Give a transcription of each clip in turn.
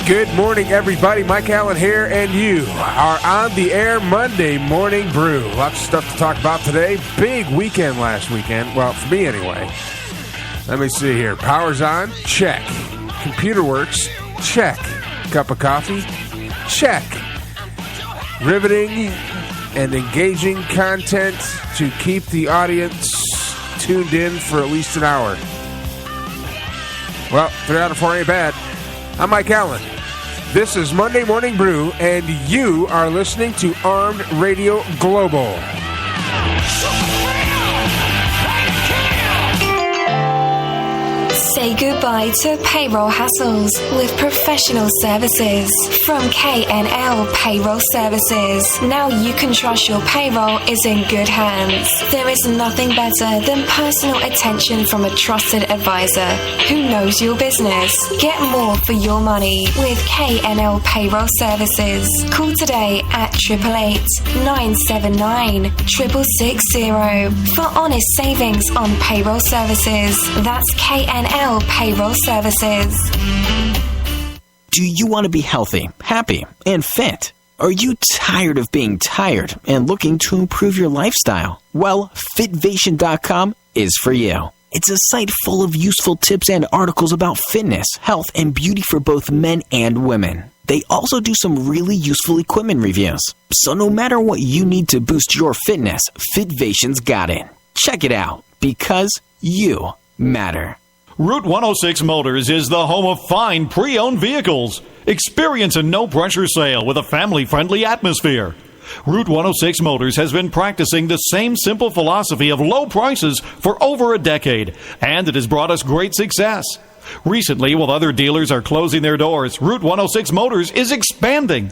Good morning, everybody. Mike Allen here, and you are on the air Monday Morning Brew. Lots of stuff to talk about today. Big weekend last weekend. Well, for me anyway. Let me see here. Power's on? Check. Computer works? Check. Cup of coffee? Check. Riveting and engaging content to keep the audience tuned in for at least an hour. Well, 3 out of 4 ain't bad. I'm Mike Allen. This is Monday Morning Brew, and you are listening to Armed Radio Global. Say goodbye to payroll hassles with professional services from K&L Payroll Services. Now you can trust your payroll is in good hands. There is nothing better than personal attention from a trusted advisor who knows your business. Get more for your money with K&L Payroll Services. Call today at 888-979-6660 for honest savings on payroll services. That's K&L Payroll Services. Do you want to be healthy, happy, and fit? Are you tired of being tired and looking to improve your lifestyle? Well, Fitvation.com is for you. It's a site full of useful tips and articles about fitness, health, and beauty for both men and women. They also do some really useful equipment reviews. So no matter what you need to boost your fitness, Fitvation's got it. Check it out, because you matter. Route 106 Motors is the home of fine pre-owned vehicles. Experience a no-pressure sale with a family-friendly atmosphere. Route 106 Motors has been practicing the same simple philosophy of low prices for over a decade, and it has brought us great success. Recently, while other dealers are closing their doors, Route 106 Motors is expanding.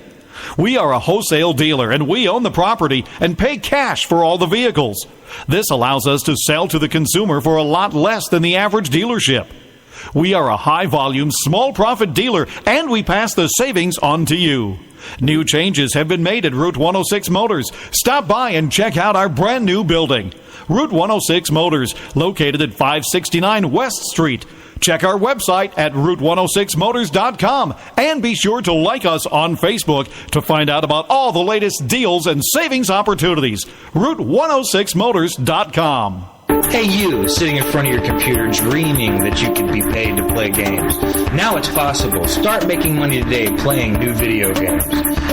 We are a wholesale dealer, and we own the property and pay cash for all the vehicles. This allows us to sell to the consumer for a lot less than the average dealership. We are a high-volume, small-profit dealer, and we pass the savings on to you. New changes have been made at Route 106 Motors. Stop by and check out our brand-new building. Route 106 Motors, located at 569 West Street. Check our website at Route106Motors.com and be sure to like us on Facebook to find out about all the latest deals and savings opportunities. Route106Motors.com. Hey you, sitting in front of your computer dreaming that you could be paid to play games. Now it's possible. Start making money today playing new video games.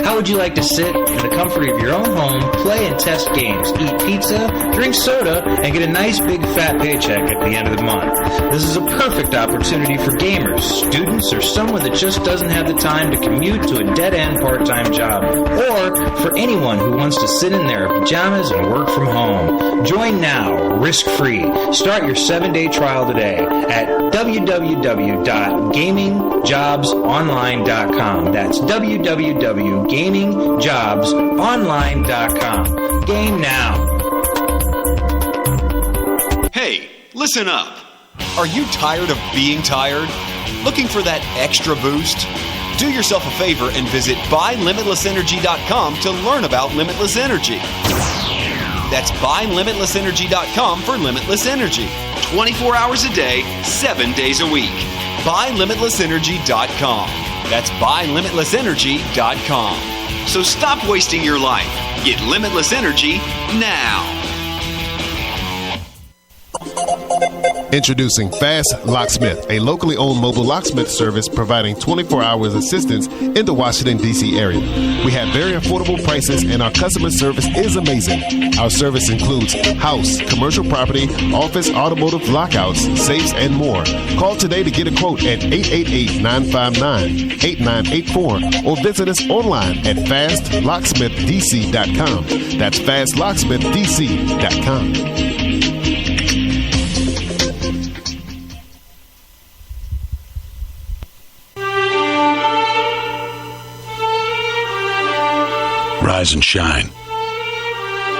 How would you like to sit in the comfort of your own home, play and test games, eat pizza, drink soda, and get a nice big fat paycheck at the end of the month? This is a perfect opportunity for gamers, students, or someone that just doesn't have the time to commute to a dead-end part-time job, or for anyone who wants to sit in their pajamas and work from home. Join now, risk-free. Start your 7-day trial today at www.gamingjobsonline.com. That's www.gamingjobsonline.com. Game now. Hey, listen up. Are you tired of being tired? Looking for that extra boost? Do yourself a favor and visit buylimitlessenergy.com to learn about limitless energy. That's buylimitlessenergy.com for limitless energy. 24 hours a day, 7 days a week. buylimitlessenergy.com. That's buylimitlessenergy.com. So stop wasting your life. Get limitless energy now. Introducing Fast Locksmith, a locally owned mobile locksmith service providing 24 hours assistance in the Washington, D.C. area. We have very affordable prices and our customer service is amazing. Our service includes house, commercial property, office, automotive, lockouts, safes, and more. Call today to get a quote at 888-959-8984 or visit us online at fastlocksmithdc.com. That's fastlocksmithdc.com. Rise and shine.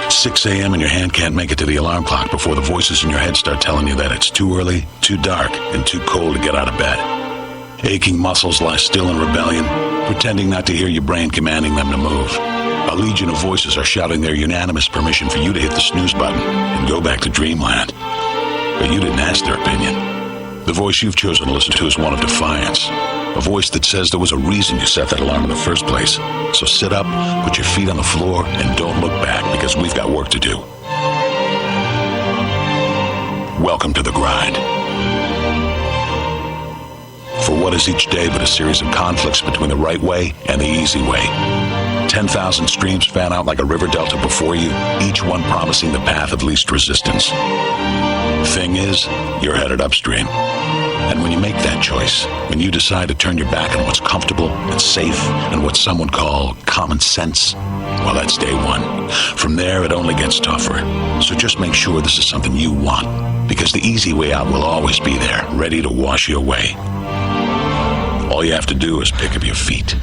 6 a.m. and your hand can't make it to the alarm clock before the voices in your head start telling you that it's too early, too dark, and too cold to get out of bed. Aching muscles lie still in rebellion, pretending not to hear your brain commanding them to move. A legion of voices are shouting their unanimous permission for you to hit the snooze button and go back to dreamland. But you didn't ask their opinion. The voice you've chosen to listen to is one of defiance, A voice that says there was a reason you set that alarm in the first place. So sit up, put your feet on the floor, and don't look back, because we've got work to do. Welcome to the grind. For what is each day but a series of conflicts between the right way and the easy way? 10,000 streams fan out like a river delta before you, each one promising the path of least resistance. Thing is, you're headed upstream. And when you make that choice, when you decide to turn your back on what's comfortable and safe and what some would call common sense, well, that's day one. From there, it only gets tougher. So just make sure this is something you want, because the easy way out will always be there, ready to wash you away. All you have to do is pick up your feet.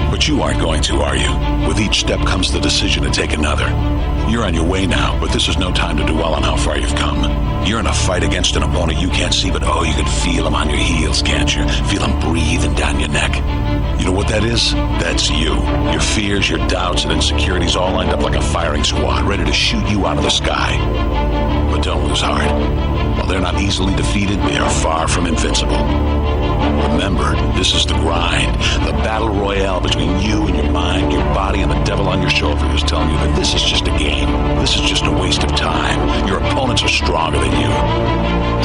But you aren't going to, are you? With each step comes the decision to take another. You're on your way now, but this is no time to dwell on how far you've come. You're in a fight against an opponent you can't see, but oh, you can feel him on your heels, can't you? Feel him breathing down your neck. You know what that is? That's you. Your fears, your doubts, and insecurities all lined up like a firing squad, ready to shoot you out of the sky. But don't lose heart. While they're not easily defeated, they are far from invincible. Remember, this is the grind, the battle royale between you and your mind, your body, and the devil on your shoulder who's telling you that this is just a game. This is just a waste of time. Your opponents are stronger than you.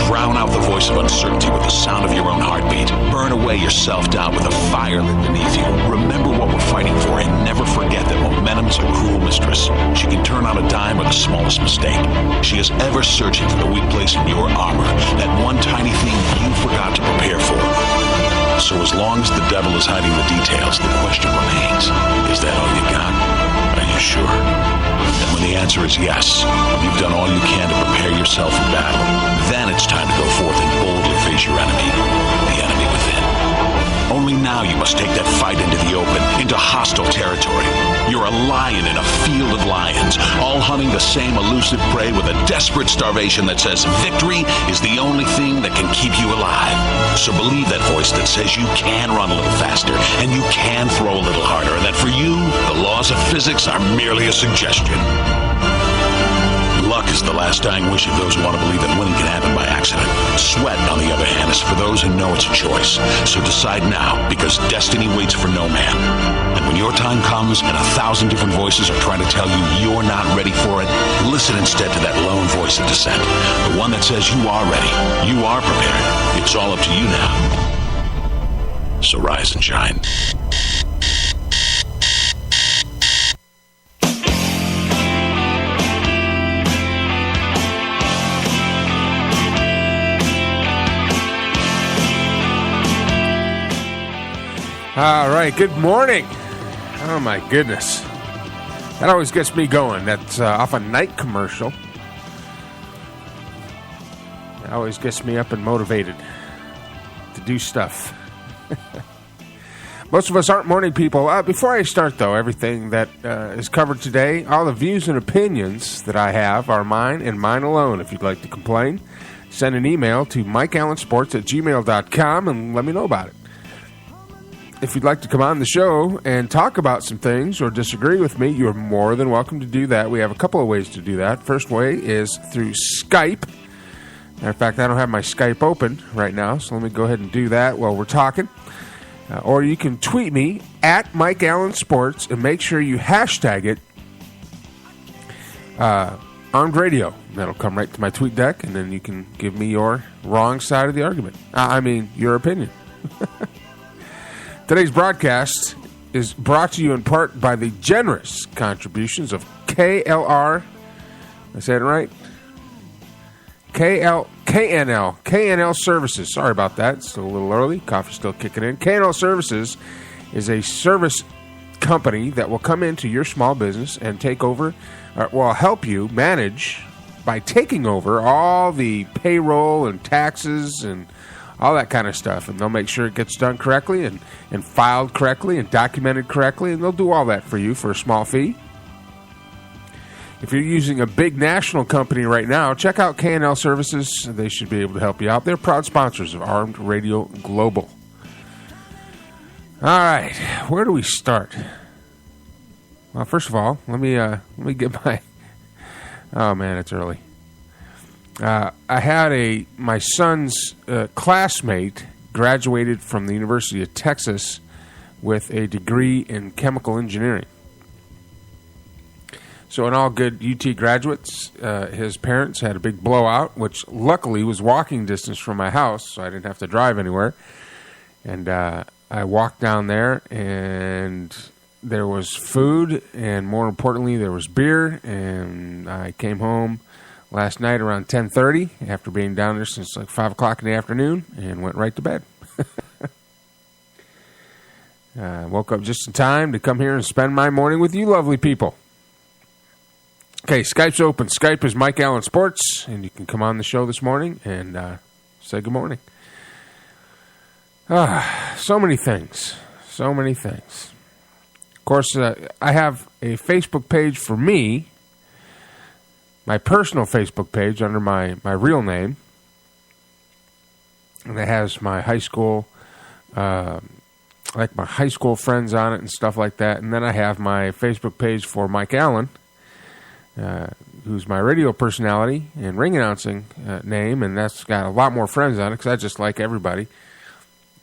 Drown out the voice of uncertainty with the sound of your own heartbeat. Burn away your self-doubt with a fire lit beneath you. Remember what we're fighting for, and never forget that momentum's a cruel mistress. She can turn on a dime with the smallest mistake. She is ever searching for the weak place in your armor, that one tiny thing you forgot to prepare for. So as long as the devil is hiding the details, the question remains, is that all you got? Are you sure? And when the answer is yes, and you've done all you can to prepare yourself for battle, then it's time to go forth and boldly face your enemy, the enemy within. Only now you must take that fight into the open, into hostile territory. You're a lion in a field of lions, all hunting the same elusive prey with a desperate starvation that says victory is the only thing that can keep you alive. So believe that voice that says you can run a little faster and you can throw a little harder, and that for you, the laws of physics are merely a suggestion. Luck is the last dying wish of those who want to believe that winning can happen by accident. Sweat, on the other hand, is for those who know it's a choice. So decide now, because destiny waits for no man. And when your time comes and 1,000 different voices are trying to tell you you're not ready for it, listen instead to that lone voice of dissent. The one that says you are ready, you are prepared. It's all up to you now. So rise and shine. All right, good morning. Oh, my goodness. That always gets me going. That's off a night commercial. That always gets me up and motivated to do stuff. Most of us aren't morning people. Before I start, though, everything that is covered today, all the views and opinions that I have are mine and mine alone. If you'd like to complain, send an email to mikeallensports@gmail.com and let me know about it. If you'd like to come on the show and talk about some things or disagree with me, you're more than welcome to do that. We have a couple of ways to do that. First way is through Skype. Matter of fact, I don't have my Skype open right now, so let me go ahead and do that while we're talking. Or you can tweet me at Mike Allen Sports and make sure you hashtag it Armed Radio. That'll come right to my tweet deck, and then you can give me your wrong side of the argument. Your opinion. Today's broadcast is brought to you in part by the generous contributions of KLR. I said it right? KNL Services. Sorry about that. It's still a little early. Coffee's still kicking in. KNL Services is a service company that will come into your small business and take over, help you manage by taking over all the payroll and taxes and all that kind of stuff, and they'll make sure it gets done correctly and filed correctly and documented correctly, and they'll do all that for you for a small fee. If you're using a big national company right now, check out KNL Services. They should be able to help you out. They're proud sponsors of Armed Radio Global. All right, where do we start? Well, first of all, let me get my... Oh, man, it's early. I had my son's classmate graduated from the University of Texas with a degree in chemical engineering. So in all good UT graduates, his parents had a big blowout, which luckily was walking distance from my house, so I didn't have to drive anywhere. And I walked down there, and there was food, and more importantly, there was beer. And I came home last night around 10:30 after being down there since like 5 o'clock in the afternoon, and went right to bed. Woke up just in time to come here and spend my morning with you lovely people. Okay, Skype's open. Skype is Mike Allen Sports, and you can come on the show this morning and say good morning. So many things. So many things. Of course, I have a Facebook page for me, my personal Facebook page under my real name, and it has my high school, like my high school friends on it and stuff like that. And then I have my Facebook page for Mike Allen, who's my radio personality and ring announcing name, and that's got a lot more friends on it because I just like everybody,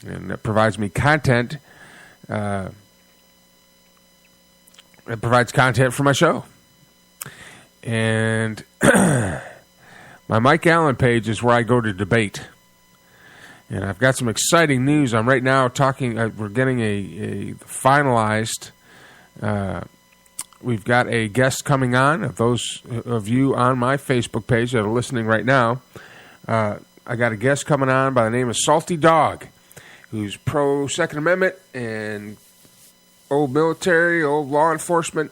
and it provides me content. It provides content for my show, and my Mike Allen page is where I go to debate, and I've got some exciting news. I'm right now talking. We're getting a finalized. We've got a guest coming on. Of those of you on my Facebook page that are listening right now, I got a guest coming on by the name of Salty Dog, who's pro-Second Amendment and old military, old law enforcement,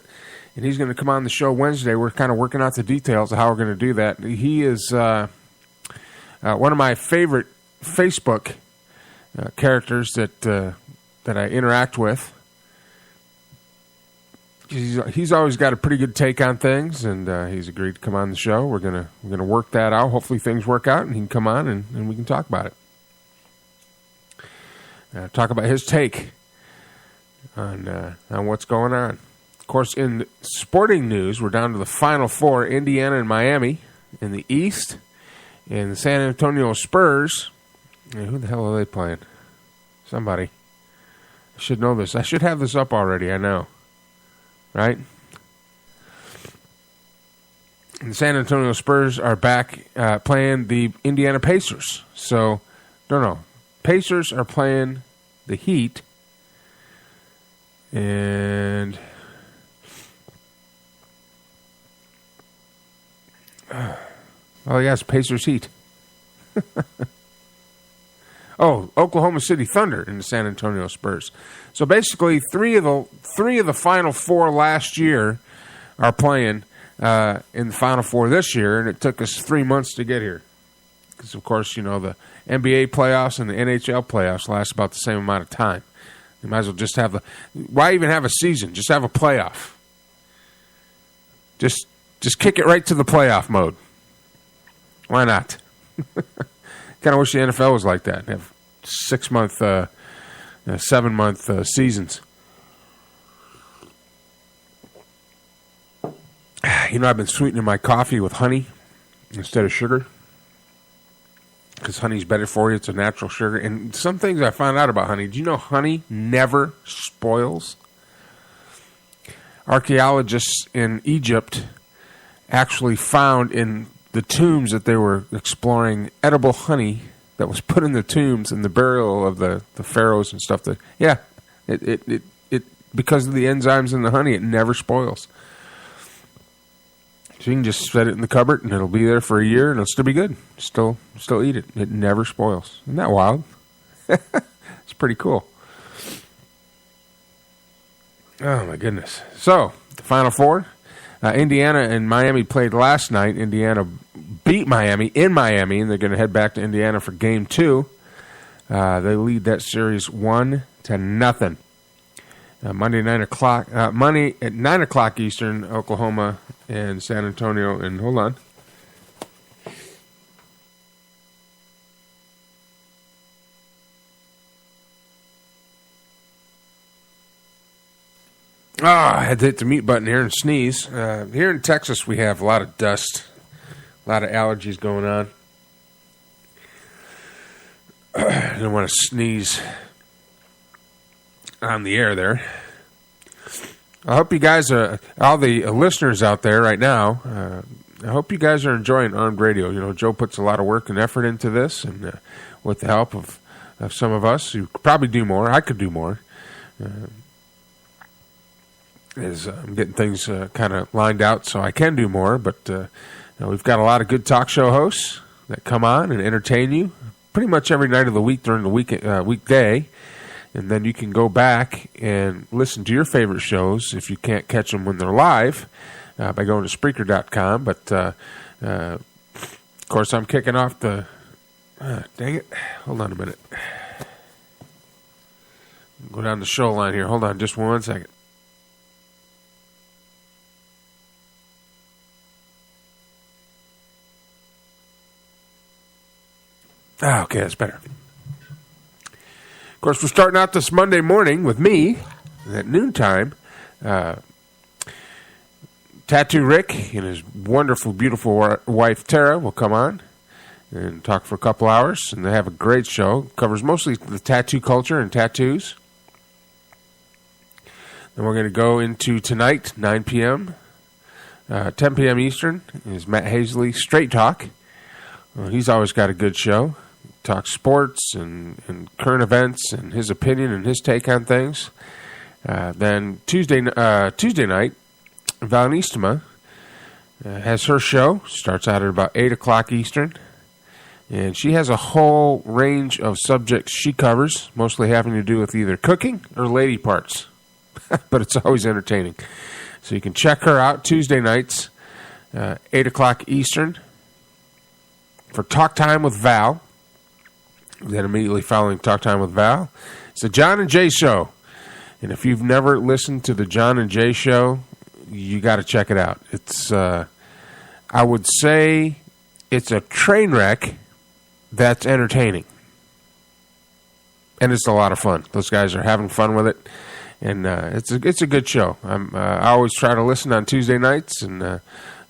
and he's going to come on the show Wednesday. We're kind of working out the details of how we're going to do that. He is one of my favorite Facebook characters that I interact with. He's always got a pretty good take on things, and he's agreed to come on the show. We're gonna work that out. Hopefully things work out, and he can come on and we can talk about it. Talk about his take on what's going on. Of course, in sporting news, we're down to the Final Four: Indiana and Miami in the East, and the San Antonio Spurs. Who the hell are they playing? Somebody. I should know this. I should have this up already. I know. Right? And the San Antonio Spurs are back playing the Indiana Pacers. So, no. Pacers are playing the Heat. And yes, Pacers Heat. Oklahoma City Thunder and the San Antonio Spurs. So basically, three of the Final Four last year are playing in the Final Four this year, and it took us 3 months to get here. Because, of course, the NBA playoffs and the NHL playoffs last about the same amount of time. You might as well just have why even have a season? Just have a playoff. Just kick it right to the playoff mode. Why not? Kind of wish the NFL was like that. Have 6-month, 7-month seasons. I've been sweetening my coffee with honey instead of sugar because honey's better for you. It's a natural sugar. And some things I found out about honey. Do you know honey never spoils? Archaeologists in Egypt actually found in the tombs that they were exploring edible honey that was put in the tombs in the burial of the pharaohs and stuff. It because of the enzymes in the honey, it never spoils. So you can just set it in the cupboard and it'll be there for a year and it'll still be good. Still eat it. It never spoils. Isn't that wild? It's pretty cool. Oh my goodness. So the Final Four. Indiana and Miami played last night. Indiana beat Miami in Miami, and they're going to head back to Indiana for Game 2. They lead that series 1-0. Monday at 9 o'clock Eastern, Oklahoma and San Antonio. And hold on. I had to hit the mute button here and sneeze. Here in Texas, we have a lot of dust. A lot of allergies going on. I don't want to sneeze on the air there. I hope you guys, all the listeners out there right now, I hope you guys are enjoying Armed Radio. You know, Joe puts a lot of work and effort into this, and with the help of some of us, who could probably do more. I could do more. I'm getting things kind of lined out so I can do more, but you know, we've got a lot of good talk show hosts that come on and entertain you pretty much every night of the week during the weekday, and then you can go back and listen to your favorite shows if you can't catch them when they're live by going to Spreaker.com. But of course, I'm kicking off the. Dang it! Hold on a minute. Go down the show line here. Hold on, just 1 second. Okay, that's better. Of course, we're starting out this Monday morning with me at noontime. Tattoo Rick and his wonderful, beautiful wife, Tara, will come on and talk for a couple hours. And they have a great show. Covers mostly the tattoo culture and tattoos. Then we're going to go into tonight, 9 p.m., 10 p.m. Eastern, is Matt Hazley, Straight Talk. He's always got a good show. Talk sports and current events and his opinion and his take on things. Then Tuesday night, Val Nistema has her show. Starts out at about 8 o'clock Eastern. And she has a whole range of subjects she covers, mostly having to do with either cooking or lady parts. But it's always entertaining. So you can check her out Tuesday nights, 8 o'clock Eastern, for Talk Time with Val. Then immediately following Talk Time with Val, it's the John and Jay Show. And if you've never listened to the John and Jay Show, you got to check it out. It's, I would say, it's a train wreck that's entertaining. And it's a lot of fun. Those guys are having fun with it. And it's a good show. I always try to listen on Tuesday nights, and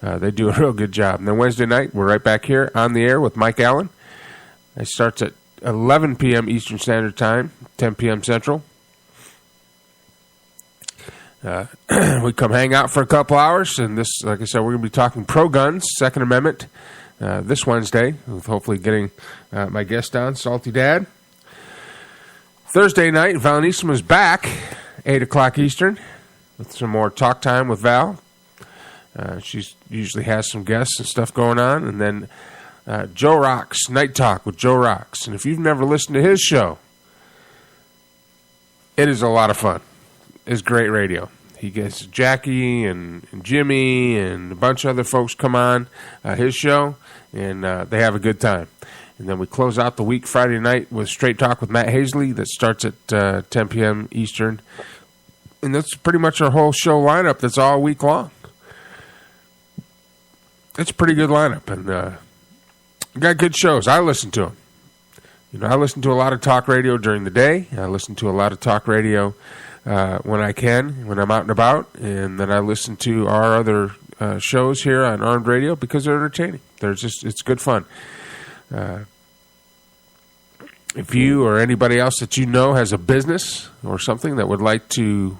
they do a real good job. And then Wednesday night, we're right back here on the air with Mike Allen. It starts at 11 p.m. Eastern Standard Time, 10 p.m. Central. We come hang out for a couple hours, and this, like I said, we're going to be talking pro-guns, Second Amendment, this Wednesday, with hopefully getting my guest on, Salty Dad. Thursday night, Val Nistema is back, 8 o'clock Eastern, with some more talk time with Val. She usually has some guests and stuff going on. And then Joe Rocks, Night Talk with Joe Rocks. And if you've never listened to his show, it is a lot of fun. It's great radio. He gets Jackie and Jimmy and a bunch of other folks come on his show, and they have a good time. And then we close out the week Friday night with Straight Talk with Matt Hazley that starts at 10 p.m. Eastern. And that's pretty much our whole show lineup that's all week long. It's a pretty good lineup, and got good shows. I listen to them. You know, I listen to a lot of talk radio during the day. I listen to a lot of talk radio when I can, when I'm out and about, and then I listen to our other shows here on Armed Radio because they're entertaining. It's good fun. If you or anybody else that you know has a business or something that would like to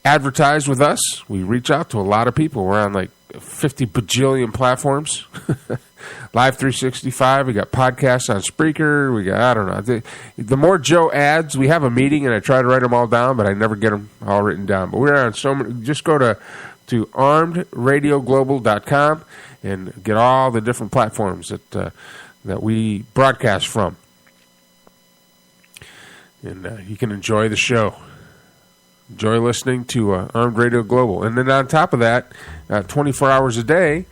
advertise with us, we reach out to a lot of people. We're on like 50 bajillion platforms. Live 365. We got podcasts on Spreaker. We got, I don't know. The more Joe adds, we have a meeting, and I try to write them all down, but I never get them all written down. But we're on so many. Just go to armedradioglobal.com and get all the different platforms that we broadcast from. And you can enjoy the show. Enjoy listening to Armed Radio Global. And then on top of that, 24 hours a day,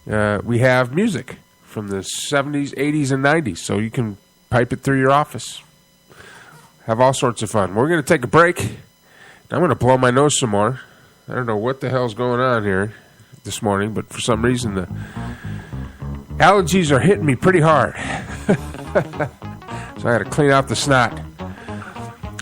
we have music from the 70s, 80s, and 90s. So you can pipe it through your office. Have all sorts of fun. We're going to take a break. I'm going to blow my nose some more. I don't know what the hell's going on here this morning, but for some reason the allergies are hitting me pretty hard. So I got to clean out the snot.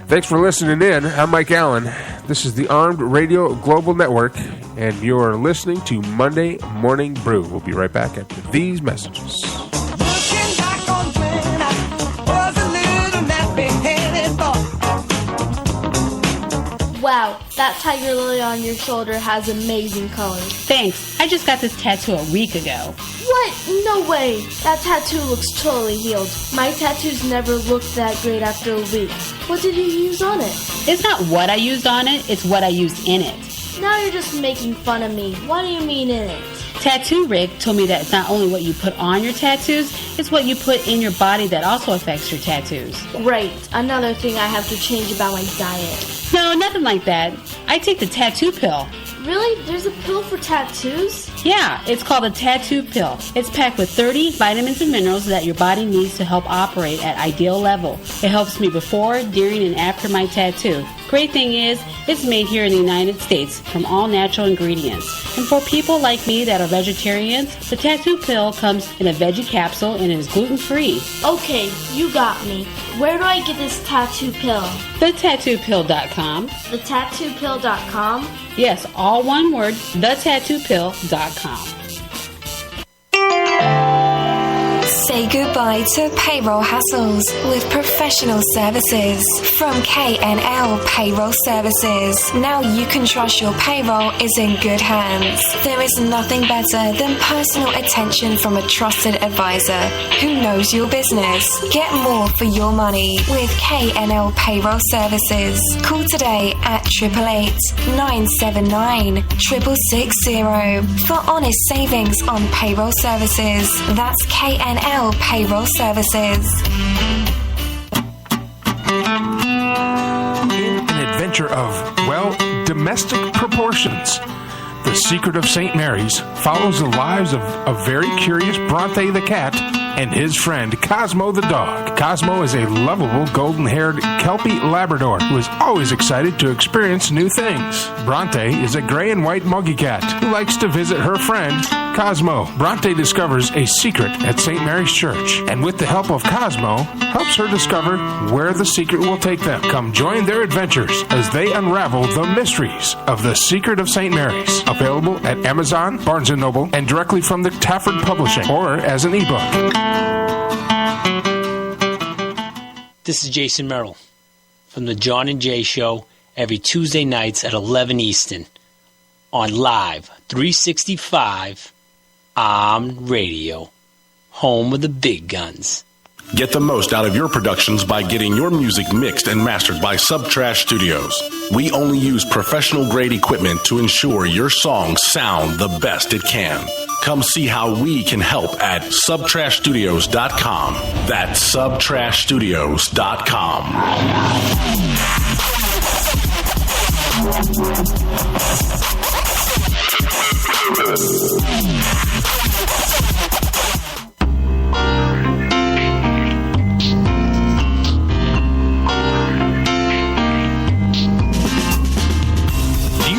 Thanks for listening in. I'm Mike Allen. This is the Armed Radio Global Network. and you're listening to Monday Morning Brew. We'll be right back after these messages. Looking back on when I was a little nappy-headed boy. Wow, that tiger lily on your shoulder has amazing colors. Thanks. I just got this tattoo a week ago. What? No way. That tattoo looks totally healed. My tattoos never looked that great after a week. What did you use on it? It's not what I used on it, it's what I used in it. Now you're just making fun of me. What do you mean in it? Tattoo Rick told me that it's not only what you put on your tattoos, it's what you put in your body that also affects your tattoos. Great. Another thing I have to change about my diet. No, nothing like that. I take the tattoo pill. Really? There's a pill for tattoos? Yeah, it's called a tattoo pill. It's packed with 30 vitamins and minerals that your body needs to help operate at ideal level. It helps me before, during, and after my tattoo. Great thing is, it's made here in the United States from all natural ingredients. And for people like me that are vegetarians, the tattoo pill comes in a veggie capsule and is gluten-free. Okay, you got me. Where do I get this tattoo pill? TheTattooPill.com. TheTattooPill.com? Yes, all one word, TheTattooPill.com. Say goodbye to payroll hassles with professional services from K&L Payroll Services. Now you can trust your payroll is in good hands. There is nothing better than personal attention from a trusted advisor who knows your business. Get more for your money with K&L Payroll Services. Call today at 888-979-6660 for honest savings on payroll services. That's K&L Payroll Services. In an adventure of, well, domestic proportions, The Secret of St. Mary's follows the lives of a very curious Bronte the cat and his friend Cosmo the dog. Cosmo is a lovable golden-haired Kelpie Labrador who is always excited to experience new things. Bronte is a gray and white muggy cat who likes to visit her friend Cosmo. Bronte discovers a secret at St. Mary's Church, and with the help of Cosmo, helps her discover where the secret will take them. Come join their adventures as they unravel the mysteries of The Secret of St. Mary's. Available at Amazon, Barnes & Noble, and directly from the Tafford Publishing, or as an ebook. This is Jason Merrill from the John and Jay Show every Tuesday nights at 11 Eastern on Live 365 Radio, home of the big guns. Get the most out of your productions by getting your music mixed and mastered by Subtrash Studios. We only use professional-grade equipment to ensure your songs sound the best it can. Come see how we can help at subtrashstudios.com. That's subtrashstudios.com.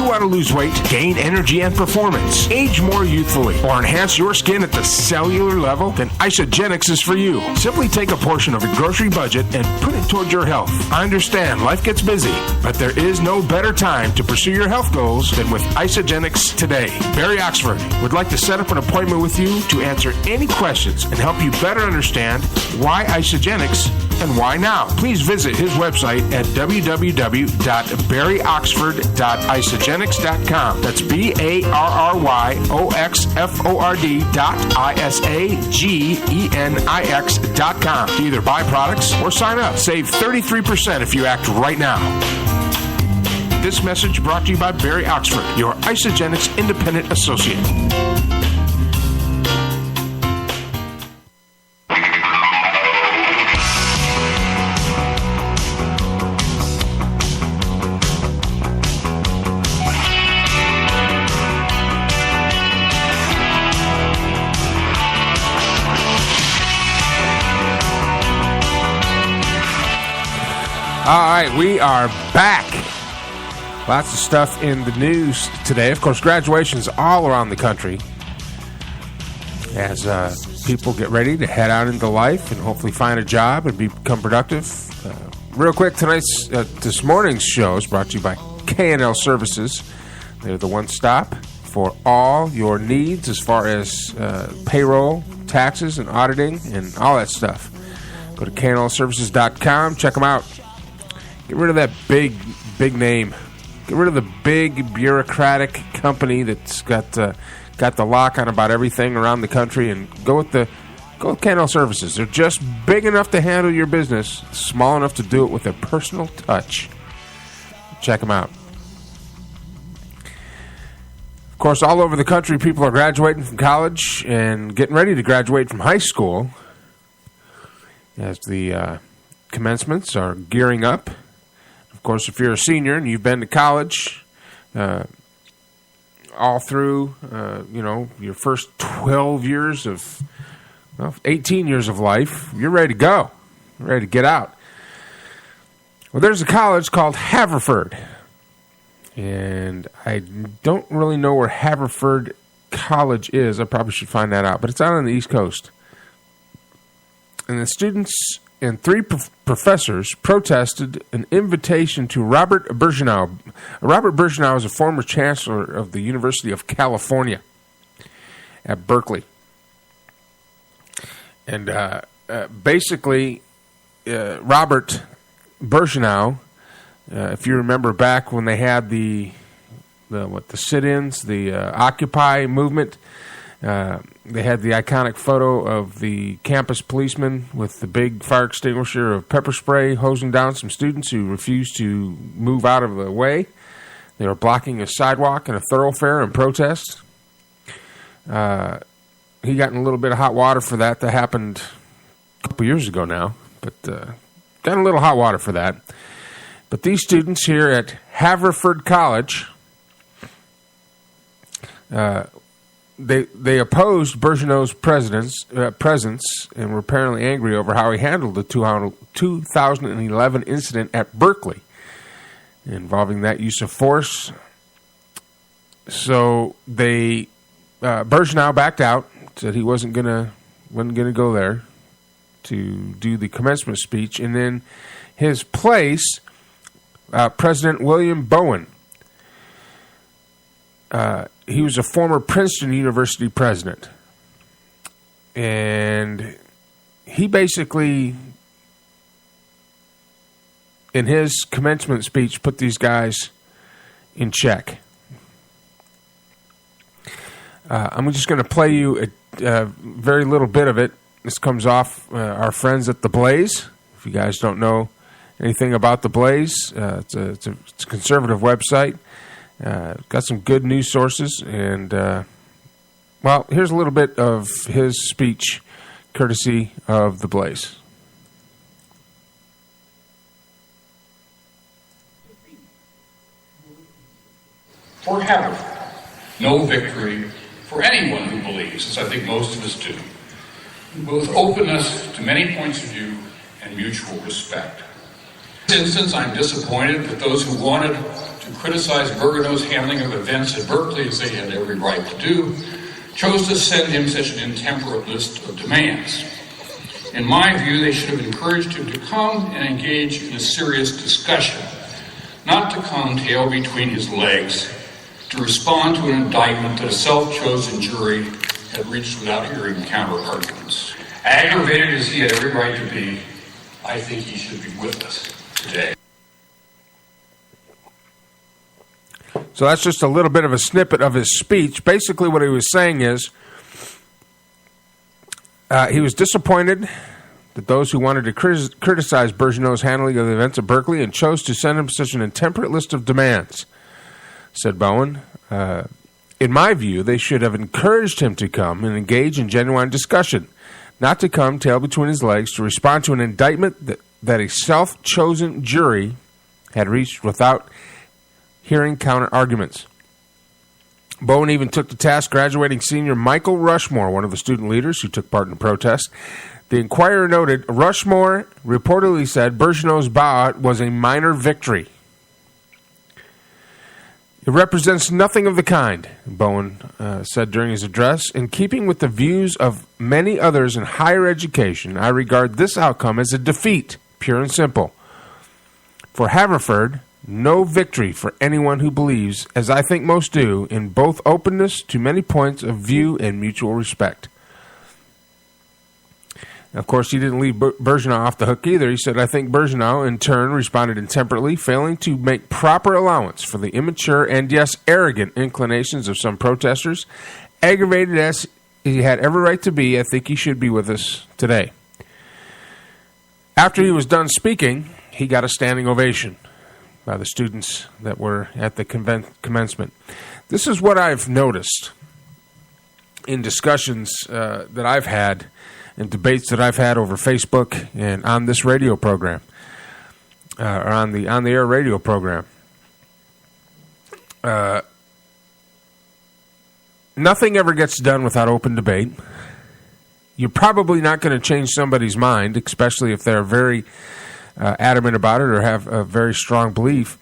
Want to lose weight, gain energy and performance, age more youthfully, or enhance your skin at the cellular level? Then Isogenics is for you. Simply take a portion of your grocery budget and put it towards your health. I understand life gets busy, but there is no better time to pursue your health goals than with Isogenics today. Barry Oxford would like to set up an appointment with you to answer any questions and help you better understand why Isogenics and why now. Please visit his website at www.barryoxford.isogenics.com. That's BARRYOXFORD.ISAGENIX.com to either buy products or sign up. Save 33% if you act right now. This message brought to you by Barry Oxford, your Isogenics independent associate. All right, we are back. Lots of stuff in the news today. Of course, graduations all around the country as people get ready to head out into life and hopefully find a job and become productive. Real quick, this morning's show is brought to you by K&L Services. They're the one stop for all your needs as far as payroll, taxes, and auditing, and all that stuff. Go to KNLServices.com. Check them out. Get rid of that big name. Get rid of the big bureaucratic company that's got the lock on about everything around the country, and go with KNL Services. They're just big enough to handle your business, small enough to do it with a personal touch. Check them out. Of course, all over the country, people are graduating from college and getting ready to graduate from high school as the commencements are gearing up. Of course, if you're a senior and you've been to college all through, your first 12 years of, 18 years of life, you're ready to go. You're ready to get out. Well, there's a college called Haverford. And I don't really know where Haverford College is. I probably should find that out. But it's out on the East Coast. And the students and 3 professors protested an invitation to Robert Birgeneau. Robert Birgeneau is a former chancellor of the University of California at Berkeley. And basically, Robert Birgeneau, if you remember back when they had the sit-ins, the Occupy movement, they had the iconic photo of the campus policeman with the big fire extinguisher of pepper spray hosing down some students who refused to move out of the way. They were blocking a sidewalk and a thoroughfare in protest. He got in a little bit of hot water for that. That happened a couple years ago now, but got in a little hot water for that. But these students here at Haverford College, they opposed Birgeneau's presence and were apparently angry over how he handled the 2011 incident at Berkeley involving that use of force. So Birgeneau backed out, said he wasn't gonna go there to do the commencement speech, and in his place, President William Bowen. He was a former Princeton University president. And he basically, in his commencement speech, put these guys in check. I'm just going to play you a very little bit of it. This comes off our friends at The Blaze. If you guys don't know anything about The Blaze, it's a conservative website. Got some good news sources, and here's a little bit of his speech, courtesy of The Blaze. For Haverford, no victory for anyone who believes, as I think most of us do, with openness to many points of view and mutual respect. In this instance, I'm disappointed that those who wanted to criticize Birgeneau's handling of events at Berkeley, as they had every right to do, chose to send him such an intemperate list of demands. In my view, they should have encouraged him to come and engage in a serious discussion, not to come tail between his legs, to respond to an indictment that a self-chosen jury had reached without hearing counter-arguments. Aggravated as he had every right to be, I think he should be with us today. So that's just a little bit of a snippet of his speech. Basically what he was saying is he was disappointed that those who wanted to criticize Birgeneau's handling of the events at Berkeley and chose to send him such an intemperate list of demands, said Bowen. In my view, they should have encouraged him to come and engage in genuine discussion, not to come tail between his legs to respond to an indictment that a self-chosen jury had reached without hearing counter-arguments. Bowen even took to task graduating senior Michael Rushmore, one of the student leaders who took part in the protest. The Inquirer noted, Rushmore reportedly said Birgeneau's bow was a minor victory. It represents nothing of the kind, Bowen said during his address. In keeping with the views of many others in higher education, I regard this outcome as a defeat, pure and simple. For Haverford, No victory for anyone who believes, as I think most do, in both openness to many points of view and mutual respect. Of course, he didn't leave Bergeron off the hook either. He said, I think Bergeron, in turn, responded intemperately, failing to make proper allowance for the immature and, yes, arrogant inclinations of some protesters. Aggravated as he had every right to be, I think he should be with us today. After he was done speaking, he got a standing ovation by the students that were at the commencement. This is what I've noticed in discussions that I've had and debates that I've had over Facebook and on this radio program, or on the air radio program. Nothing ever gets done without open debate. You're probably not going to change somebody's mind, especially if they're very adamant about it or have a very strong belief.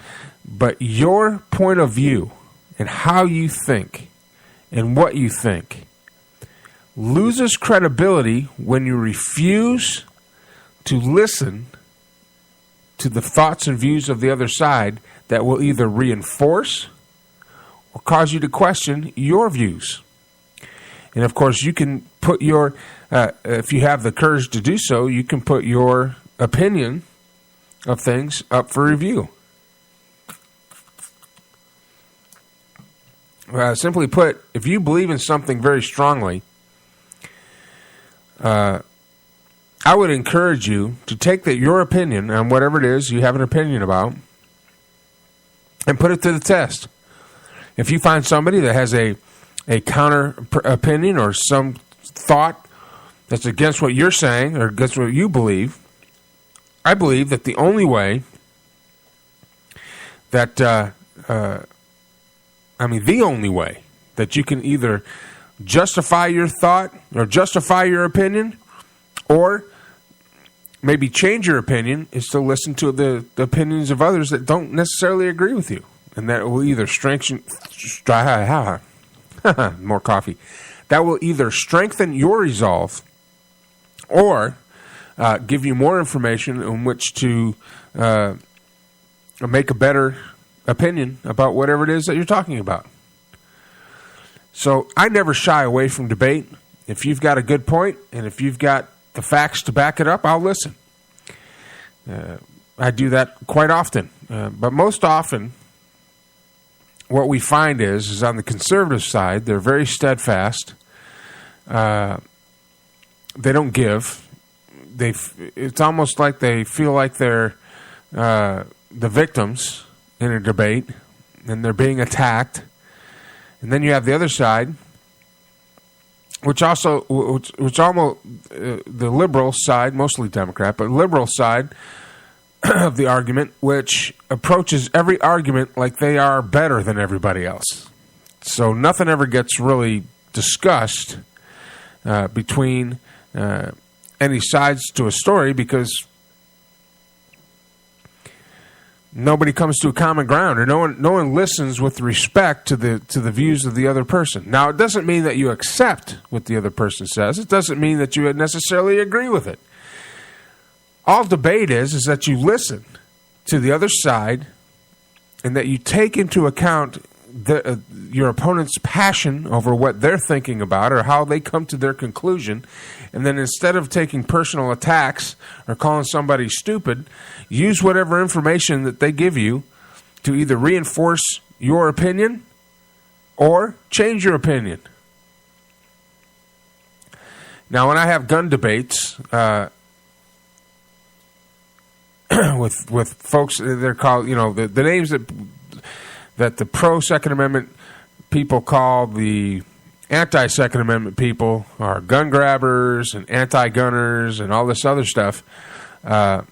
But your point of view and how you think and what you think loses credibility when you refuse to listen to the thoughts and views of the other side that will either reinforce or cause you to question your views. And of course, you can put your, if you have the courage to do so, you can put your opinion of things up for review. Simply put, if you believe in something very strongly, I would encourage you to take your opinion on whatever it is you have an opinion about and put it to the test. If you find somebody that has a counter opinion or some thought that's against what you're saying or against what you believe, I believe that the only way that, the only way that you can either justify your thought or justify your opinion or maybe change your opinion is to listen to the opinions of others that don't necessarily agree with you. And that will either strengthen... more coffee. That will either strengthen your resolve or give you more information in which to make a better opinion about whatever it is that you're talking about. So I never shy away from debate. If you've got a good point and if you've got the facts to back it up, I'll listen. I do that quite often. But most often, what we find is on the conservative side, they're very steadfast. They don't give. It's almost like they feel like they're the victims in a debate, and they're being attacked. And then you have the other side, which almost the liberal side, mostly Democrat, but liberal side of the argument, which approaches every argument like they are better than everybody else. So nothing ever gets really discussed between any sides to a story because nobody comes to a common ground, or no one listens with respect to the views of the other person. Now, it doesn't mean that you accept what the other person says. It doesn't mean that you necessarily agree with it. All debate is that you listen to the other side and that you take into account your opponent's passion over what they're thinking about or how they come to their conclusion. And then instead of taking personal attacks or calling somebody stupid, use whatever information that they give you to either reinforce your opinion or change your opinion. Now, when I have gun debates with folks, they're called, the names that the pro-Second Amendment people call the anti-Second Amendment people are gun grabbers and anti-gunners and all this other stuff. When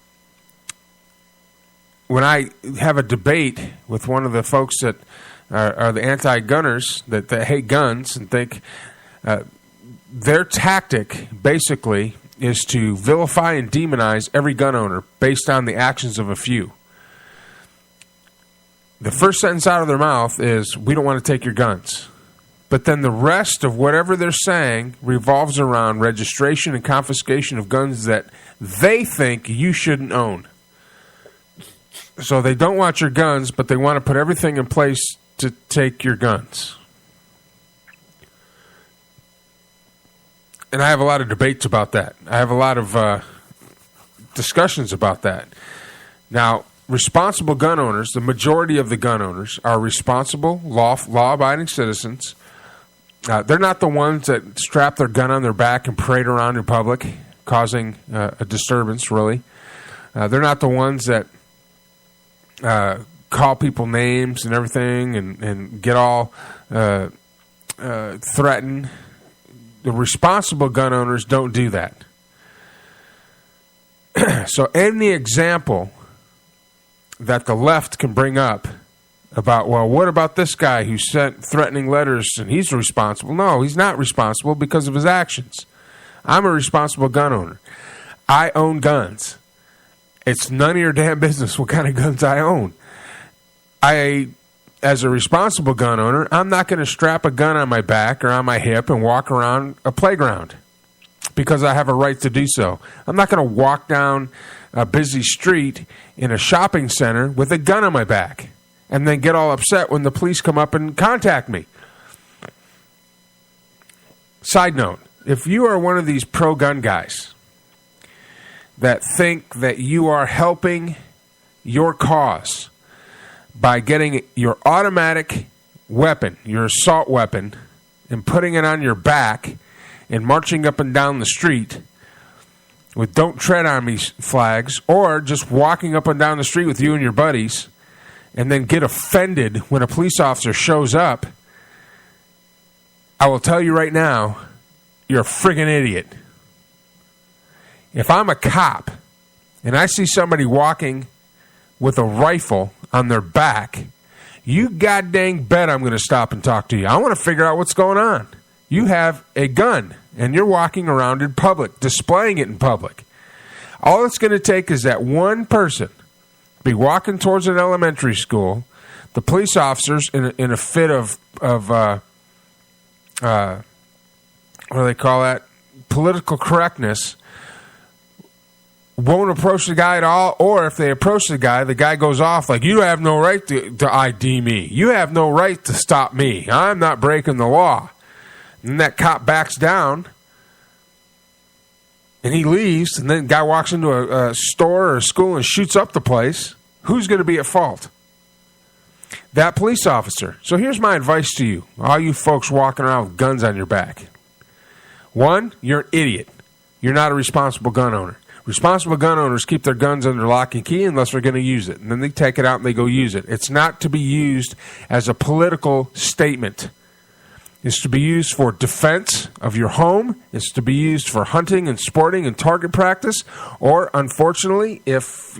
I have a debate with one of the folks that are the anti-gunners that hate guns and think their tactic basically is to vilify and demonize every gun owner based on the actions of a few. The first sentence out of their mouth is, we don't want to take your guns. But then the rest of whatever they're saying revolves around registration and confiscation of guns that they think you shouldn't own. So they don't want your guns, but they want to put everything in place to take your guns. And I have a lot of debates about that. I have a lot of discussions about that. Now, responsible gun owners, the majority of the gun owners, are responsible, law-abiding citizens. They're not the ones that strap their gun on their back and parade around in public, causing a disturbance, really. They're not the ones that call people names and everything and get all threatened. The responsible gun owners don't do that. So any example that the left can bring up about, well, what about this guy who sent threatening letters and he's responsible? No, he's not responsible because of his actions. I'm a responsible gun owner. I own guns. It's none of your damn business what kind of guns I own. As a responsible gun owner, I'm not going to strap a gun on my back or on my hip and walk around a playground because I have a right to do so. I'm not going to walk down a busy street in a shopping center with a gun on my back and then get all upset when the police come up and contact me. Side note, if you are one of these pro-gun guys that think that you are helping your cause by getting your automatic weapon, your assault weapon, and putting it on your back and marching up and down the street with "Don't Tread on Me" flags, or just walking up and down the street with you and your buddies and then get offended when a police officer shows up, I will tell you right now, you're a friggin' idiot. If I'm a cop and I see somebody walking with a rifle on their back, you goddamn bet I'm going to stop and talk to you. I want to figure out what's going on. You have a gun, and you're walking around in public, displaying it in public. All it's going to take is that one person be walking towards an elementary school, the police officers in a fit of what do they call that? Political correctness, won't approach the guy at all, or if they approach the guy goes off like, you have no right to ID me. You have no right to stop me. I'm not breaking the law. And that cop backs down, and he leaves, and then the guy walks into a store or a school and shoots up the place. Who's going to be at fault? That police officer. So here's my advice to you, all you folks walking around with guns on your back. One, you're an idiot. You're not a responsible gun owner. Responsible gun owners keep their guns under lock and key unless they're going to use it. And then they take it out and they go use it. It's not to be used as a political statement. It's to be used for defense of your home. It's to be used for hunting and sporting and target practice. Or, unfortunately, if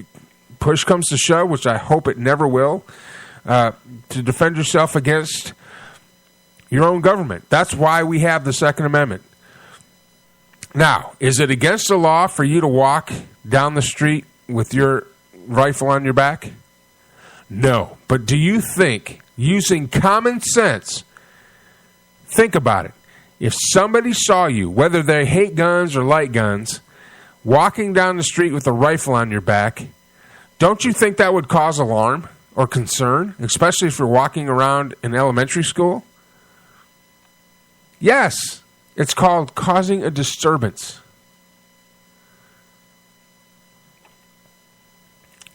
push comes to shove, which I hope it never will, to defend yourself against your own government. That's why we have the Second Amendment. Now, is it against the law for you to walk down the street with your rifle on your back? No. But do you think, using common sense, think about it. If somebody saw you, whether they hate guns or like guns, walking down the street with a rifle on your back, don't you think that would cause alarm or concern, especially if you're walking around in elementary school? Yes. It's called causing a disturbance.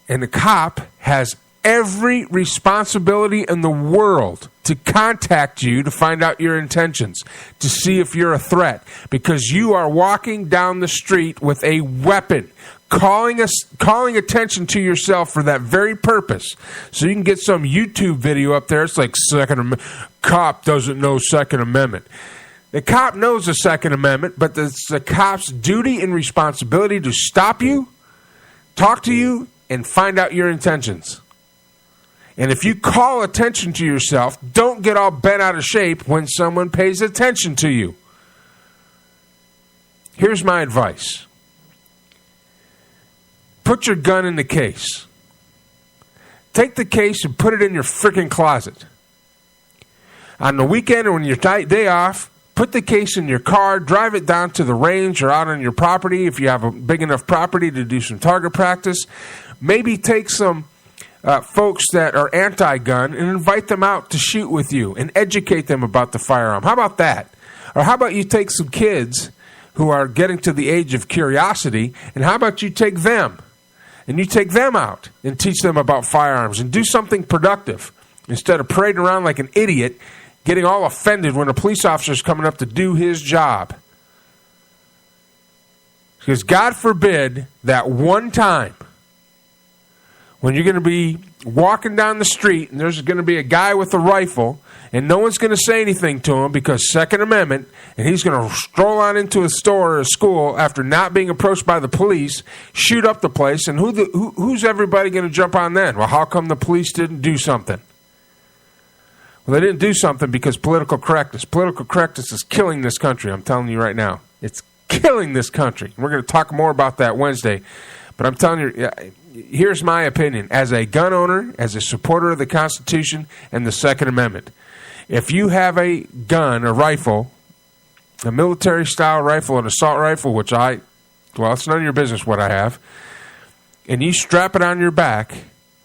And the cop has every responsibility in the world to contact you to find out your intentions, to see if you're a threat, because you are walking down the street with a weapon, calling attention to yourself for that very purpose. So you can get some YouTube video up there. It's like cop doesn't know Second Amendment. The cop knows the Second Amendment, but it's the cop's duty and responsibility to stop you, talk to you, and find out your intentions. And if you call attention to yourself, don't get all bent out of shape when someone pays attention to you. Here's my advice. Put your gun in the case. Take the case and put it in your freaking closet. On the weekend or when you're day off, put the case in your car, drive it down to the range or out on your property if you have a big enough property to do some target practice. Maybe take some folks that are anti-gun and invite them out to shoot with you and educate them about the firearm. How about that? Or how about you take some kids who are getting to the age of curiosity, and how about you take them and you take them out and teach them about firearms and do something productive instead of parading around like an idiot, getting all offended when a police officer is coming up to do his job. Because God forbid that one time when you're going to be walking down the street and there's going to be a guy with a rifle and no one's going to say anything to him because Second Amendment, and he's going to stroll on into a store or a school after not being approached by the police, shoot up the place, and who's everybody going to jump on then? Well, how come the police didn't do something? Well, they didn't do something because political correctness. Political correctness is killing this country, I'm telling you right now. It's killing this country. We're going to talk more about that Wednesday. But I'm telling you, here's my opinion. As a gun owner, as a supporter of the Constitution and the Second Amendment, if you have a gun, a rifle, a military-style rifle, an assault rifle, which it's none of your business what I have, and you strap it on your back,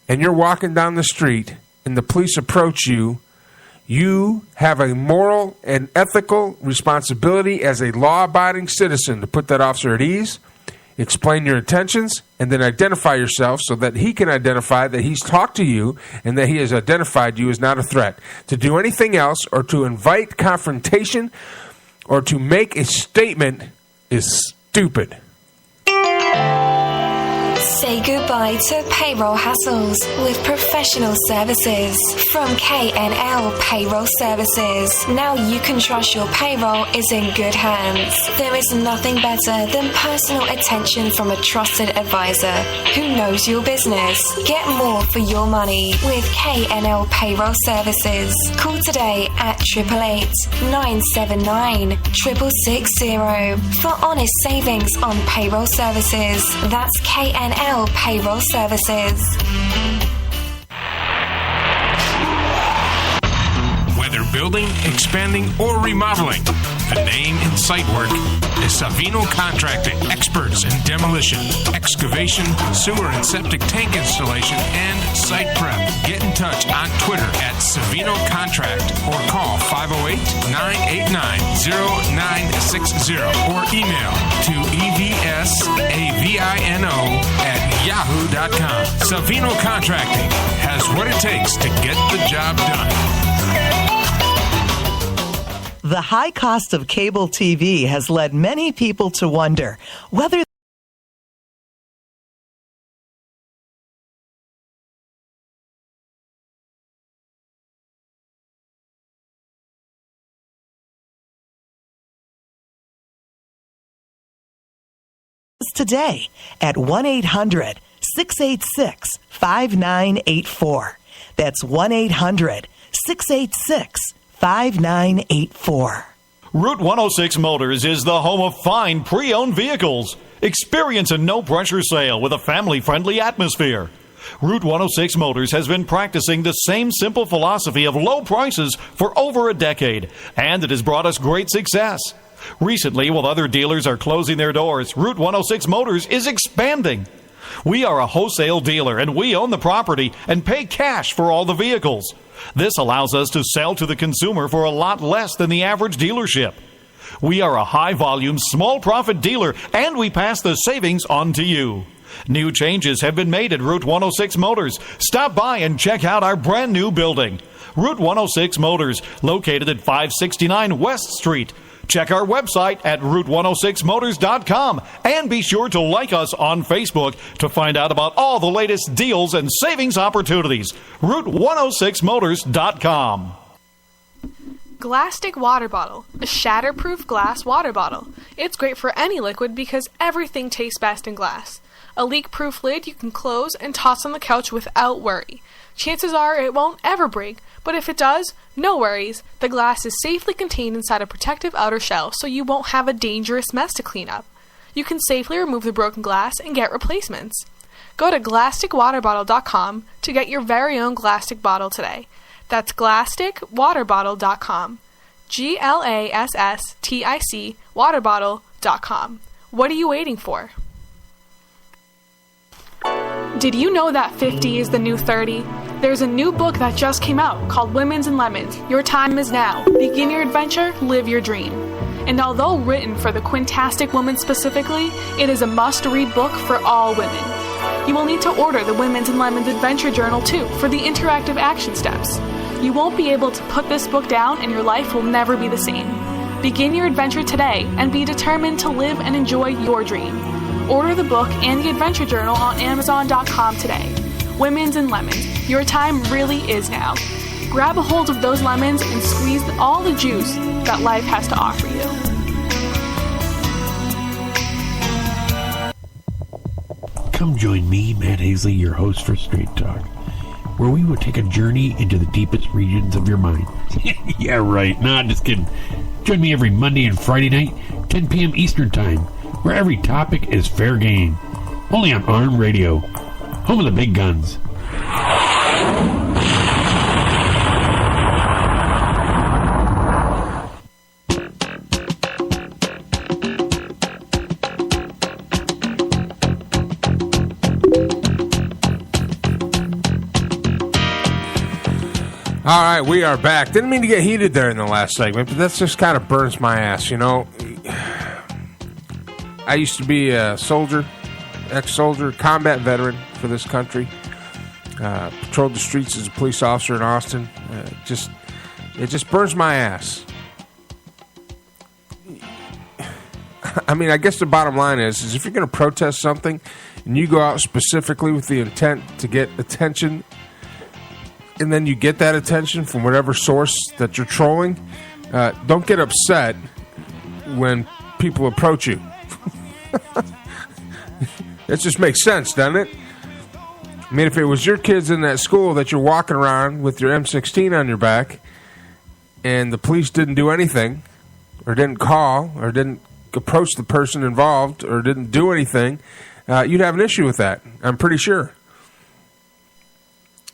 and you're walking down the street, and the police approach you, you have a moral and ethical responsibility as a law-abiding citizen to put that officer at ease, explain your intentions, and then identify yourself so that he can identify that he's talked to you and that he has identified you as not a threat. To do anything else or to invite confrontation or to make a statement is stupid. Say goodbye to payroll hassles with professional services from K&L Payroll Services. Now you can trust your payroll is in good hands. There is nothing better than personal attention from a trusted advisor who knows your business. Get more for your money with K&L Payroll Services. Call today at 888-979-6660 for honest savings on payroll services. That's K&L Payroll Services. Whether building, expanding, or remodeling, the name in site work is Savino Contracting. Experts in demolition, excavation, sewer and septic tank installation, and site prep. Get in touch on Twitter at Savino Contract or call 508-989-0960 or email to evsavino@yahoo.com. Savino Contracting has what it takes to get the job done. The high cost of cable TV has led many people to wonder whether today at 1-800-686-5984. That's 1-800-686-5984. Route 106 Motors is the home of fine pre-owned vehicles. Experience a no-pressure sale with a family-friendly atmosphere. Route 106 Motors has been practicing the same simple philosophy of low prices for over a decade, and it has brought us great success. Recently, while other dealers are closing their doors, Route 106 Motors is expanding. We are a wholesale dealer, and we own the property and pay cash for all the vehicles. This allows us to sell to the consumer for a lot less than the average dealership. We are a high-volume, small-profit dealer, and we pass the savings on to you. New changes have been made at Route 106 Motors. Stop by and check out our brand-new building. Route 106 Motors, located at 569 West Street. Check our website at route106motors.com and be sure to like us on Facebook to find out about all the latest deals and savings opportunities. route106motors.com. Glastic water bottle, a shatterproof glass water bottle. It's great for any liquid because everything tastes best in glass. A leak-proof lid you can close and toss on the couch without worry. Chances are it won't ever break, but if it does, no worries. The glass is safely contained inside a protective outer shell, so you won't have a dangerous mess to clean up. You can safely remove the broken glass and get replacements. Go to GlasticWaterBottle.com to get your very own Glastic bottle today. That's GlasticWaterBottle.com. GLASSTIC waterbottle.com. What are you waiting for? Did you know that 50 is the new 30? There's a new book that just came out called Women's and Lemons. Your time is now. Begin your adventure, live your dream. And although written for the Quintastic woman specifically, it is a must-read book for all women. You will need to order the Women's and Lemons Adventure Journal too for the interactive action steps. You won't be able to put this book down and your life will never be the same. Begin your adventure today and be determined to live and enjoy your dream. Order the book and the Adventure Journal on Amazon.com today. Women's and Lemons. Your time really is now. Grab a hold of those lemons and squeeze all the juice that life has to offer you. Come join me, Matt Hazley, your host for Straight Talk, where we will take a journey into the deepest regions of your mind. Yeah, right. Nah, just kidding. Join me every Monday and Friday night, 10 p.m. Eastern Time, where every topic is fair game. Only on ARM Radio, home of the big guns. All right, we are back. Didn't mean to get heated there in the last segment, but that just kind of burns my ass, you know. I used to be a soldier, ex-soldier, combat veteran for this country. Patrolled the streets as a police officer in Austin. It just burns my ass. I mean, I guess the bottom line is if you're going to protest something and you go out specifically with the intent to get attention, and then you get that attention from whatever source that you're trolling, don't get upset when people approach you. That just makes sense, doesn't it? I mean, if it was your kids in that school that you're walking around with your M16 on your back and the police didn't do anything or didn't call or didn't approach the person involved or didn't do anything, you'd have an issue with that, I'm pretty sure.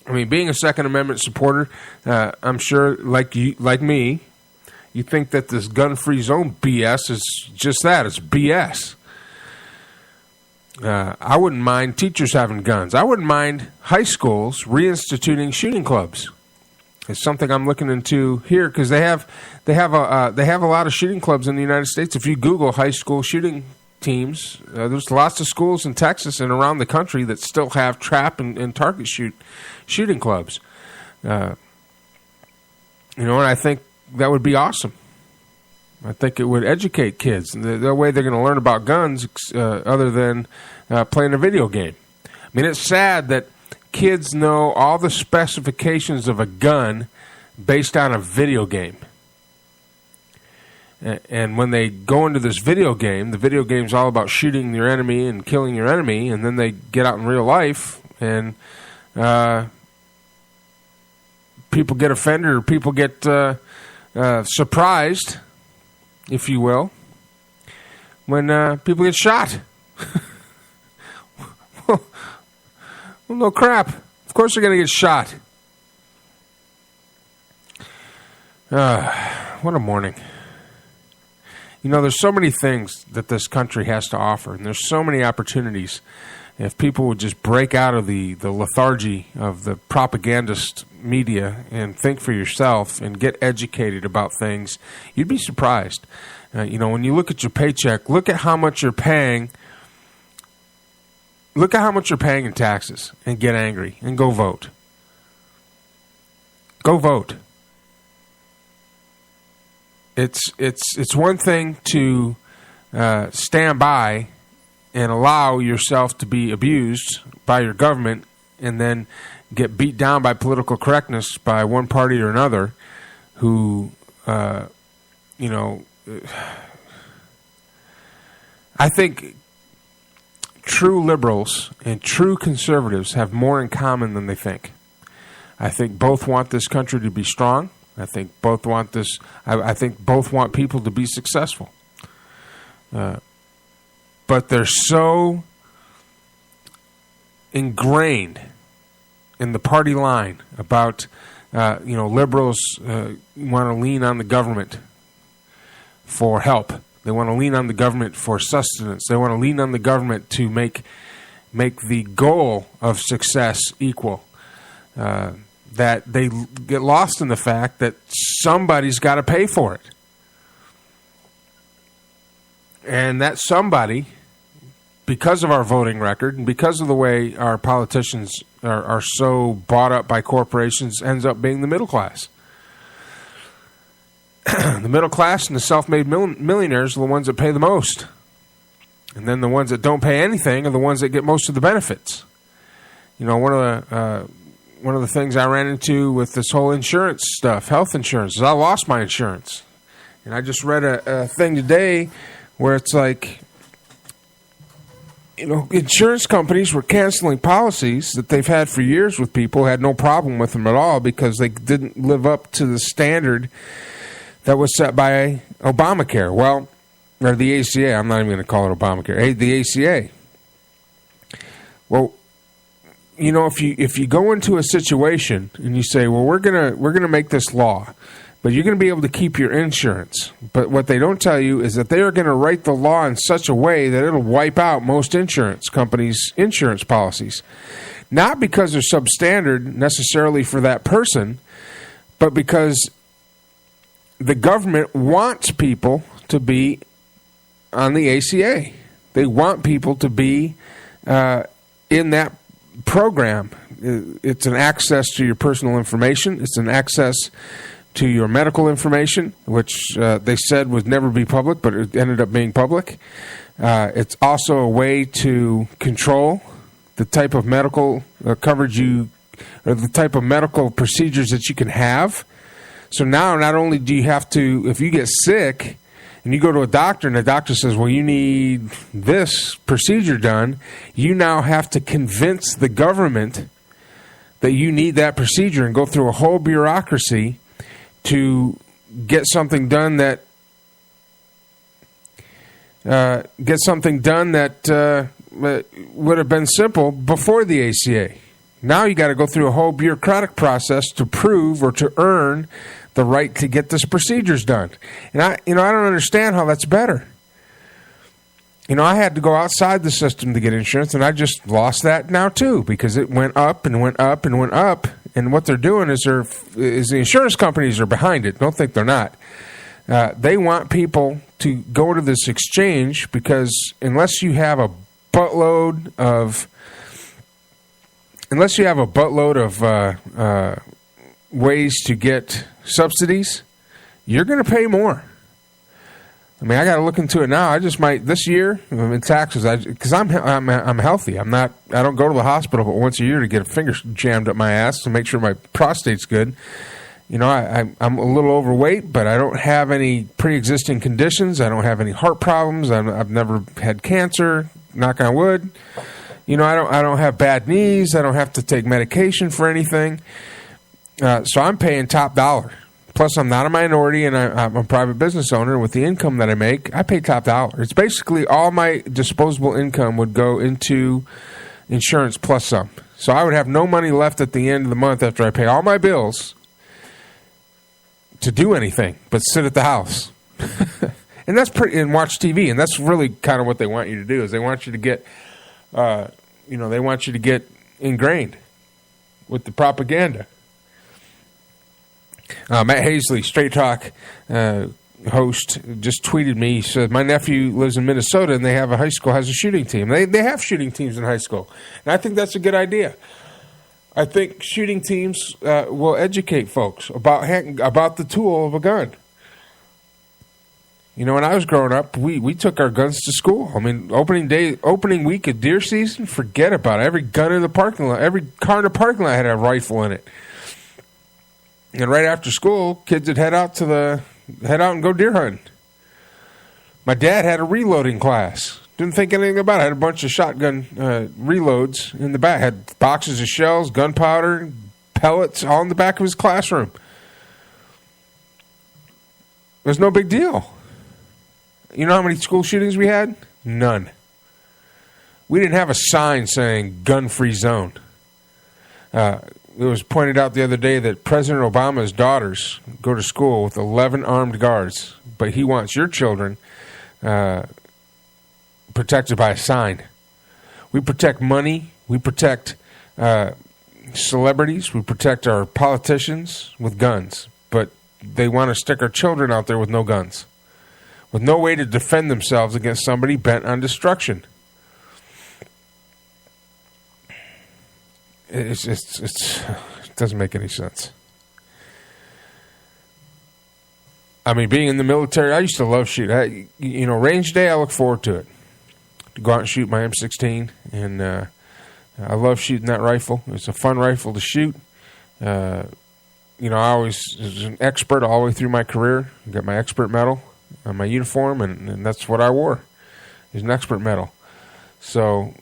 I mean, being a Second Amendment supporter, I'm sure, like me, you think that this gun-free zone BS is just that. It's BS. I wouldn't mind teachers having guns. I wouldn't mind high schools reinstituting shooting clubs. It's something I'm looking into here because they have a lot of shooting clubs in the United States. If you Google high school shooting teams, there's lots of schools in Texas and around the country that still have trap and target shooting clubs. And I think that would be awesome. I think it would educate kids. The way they're going to learn about guns other than playing a video game. I mean, it's sad that kids know all the specifications of a gun based on a video game. And when they go into this video game, the video game's all about shooting your enemy and killing your enemy, and then they get out in real life and people get offended or people get surprised, if you will, when people get shot. Well, no crap. Of course they're going to get shot. What a morning. You know, there's so many things that this country has to offer, and there's so many opportunities. If people would just break out of the lethargy of the propagandist media and think for yourself and get educated about things, you'd be surprised. When you look at your paycheck, look at how much you're paying. Look at how much you're paying in taxes and get angry and go vote. Go vote. It's one thing to stand by and allow yourself to be abused by your government and then get beat down by political correctness by one party or another who, I think true liberals and true conservatives have more in common than they think. I think both want this country to be strong. I think both want this. I think both want people to be successful. But they're so ingrained in the party line about, liberals want to lean on the government for help. They want to lean on the government for sustenance. They want to lean on the government to make make the goal of success equal. That they get lost in the fact that somebody's got to pay for it. And that somebody, because of our voting record and because of the way our politicians are so bought up by corporations, ends up being the middle class. The middle class and the self-made millionaires are the ones that pay the most. And then the ones that don't pay anything are the ones that get most of the benefits. You know, one of the things I ran into with this whole insurance stuff, health insurance, is I lost my insurance. And I just read a thing today where it's like, you know, insurance companies were canceling policies that they've had for years with people, had no problem with them at all because they didn't live up to the standard that was set by Obamacare. Well, or the ACA. I'm not even going to call it Obamacare. The ACA. Well, you know, if you go into a situation and you say, well, we're gonna make this law, but you're going to be able to keep your insurance. But what they don't tell you is that they are going to write the law in such a way that it'll wipe out most insurance companies' insurance policies. Not because they're substandard necessarily for that person, but because the government wants people to be on the ACA. They want people to be in that program. It's an access to your personal information. It's an access to your medical information, which they said would never be public, but it ended up being public. It's also a way to control the type of medical coverage or the type of medical procedures that you can have. So now not only do you have to, if you get sick and you go to a doctor and the doctor says, well, you need this procedure done, you now have to convince the government that you need that procedure and go through a whole bureaucracy to get something done that would have been simple before the ACA. Now you got to go through a whole bureaucratic process to prove or to earn the right to get this procedures done. And I don't understand how that's better. You know, I had to go outside the system to get insurance, and I just lost that now too because it went up and went up and went up. And what they're doing is the insurance companies are behind it. Don't think they're not. They want people to go to this exchange because unless you have a buttload of ways to get subsidies, you're going to pay more. I mean, I got to look into it now. I just might this year in taxes because I'm healthy. I don't go to the hospital but once a year to get a finger jammed up my ass to make sure my prostate's good. You know, I'm a little overweight, but I don't have any pre-existing conditions. I don't have any heart problems. I've never had cancer. Knock on wood. You know, I don't have bad knees. I don't have to take medication for anything. So I'm paying top dollar. Plus, I'm not a minority, and I'm a private business owner. With the income that I make, I pay top dollar. It's basically all my disposable income would go into insurance plus some. So I would have no money left at the end of the month after I pay all my bills to do anything but sit at the house. And that's and watch TV. And that's really kind of what they want you to do is they want you to get, they want you to get ingrained with the propaganda. Matt Hazley, Straight Talk host, just tweeted me. He said, my nephew lives in Minnesota and they have a high school has a shooting team. They have shooting teams in high school. And I think that's a good idea. I think shooting teams will educate folks about the tool of a gun. You know, when I was growing up, we took our guns to school. I mean, opening week of deer season, forget about it. Every gun in the parking lot, every car in the parking lot had a rifle in it. And right after school, kids would head out and go deer hunting. My dad had a reloading class. Didn't think anything about it. Had a bunch of shotgun reloads in the back. Had boxes of shells, gunpowder, pellets, all in the back of his classroom. It was no big deal. You know how many school shootings we had? None. We didn't have a sign saying gun-free zone. It was pointed out the other day that President Obama's daughters go to school with 11 armed guards, but he wants your children protected by a sign. We protect money. We protect celebrities. We protect our politicians with guns. But they want to stick our children out there with no guns, with no way to defend themselves against somebody bent on destruction. It doesn't make any sense. I mean, being in the military, I used to love shooting. Range day, I look forward to it. To go out and shoot my M16, and I love shooting that rifle. It's a fun rifle to shoot. I always was an expert all the way through my career. I got my expert medal on my uniform, and that's what I wore. It was an expert medal. So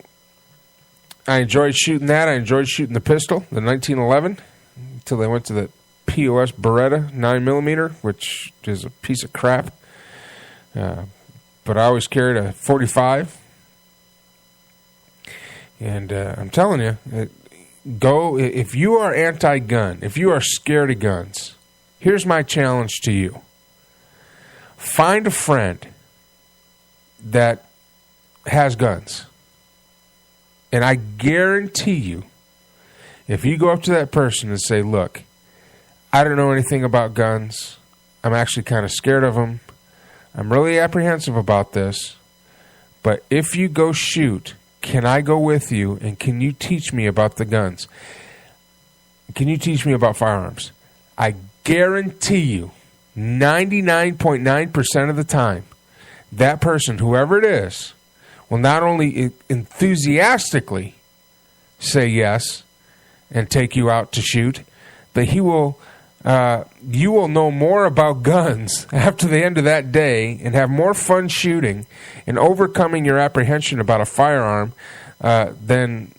I enjoyed shooting that. I enjoyed shooting the pistol, the 1911, until they went to the POS Beretta 9mm, which is a piece of crap. But I always carried a .45. And I'm telling you, if you are anti-gun, if you are scared of guns, here's my challenge to you. Find a friend that has guns. And I guarantee you, if you go up to that person and say, look, I don't know anything about guns. I'm actually kind of scared of them. I'm really apprehensive about this. But if you go shoot, can I go with you, and can you teach me about the guns? Can you teach me about firearms? I guarantee you, 99.9% of the time, that person, whoever it is, will not only enthusiastically say yes and take you out to shoot, but he will. You will know more about guns after the end of that day and have more fun shooting and overcoming your apprehension about a firearm than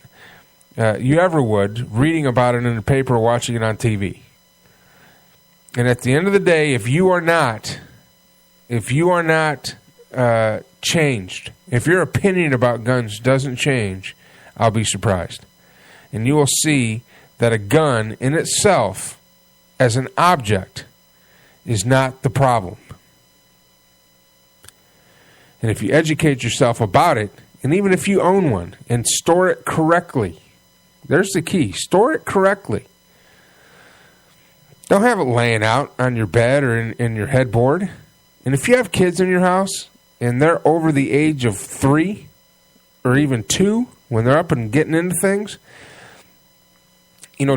you ever would reading about it in the paper or watching it on TV. And at the end of the day, if you are not changed, if your opinion about guns doesn't change, I'll be surprised. And you will see that a gun in itself, as an object, is not the problem. And if you educate yourself about it, and even if you own one and store it correctly, there's the key. Store it correctly. Don't have it laying out on your bed or in your headboard. And if you have kids in your house and they're over the age of 3 or even 2, when they're up and getting into things,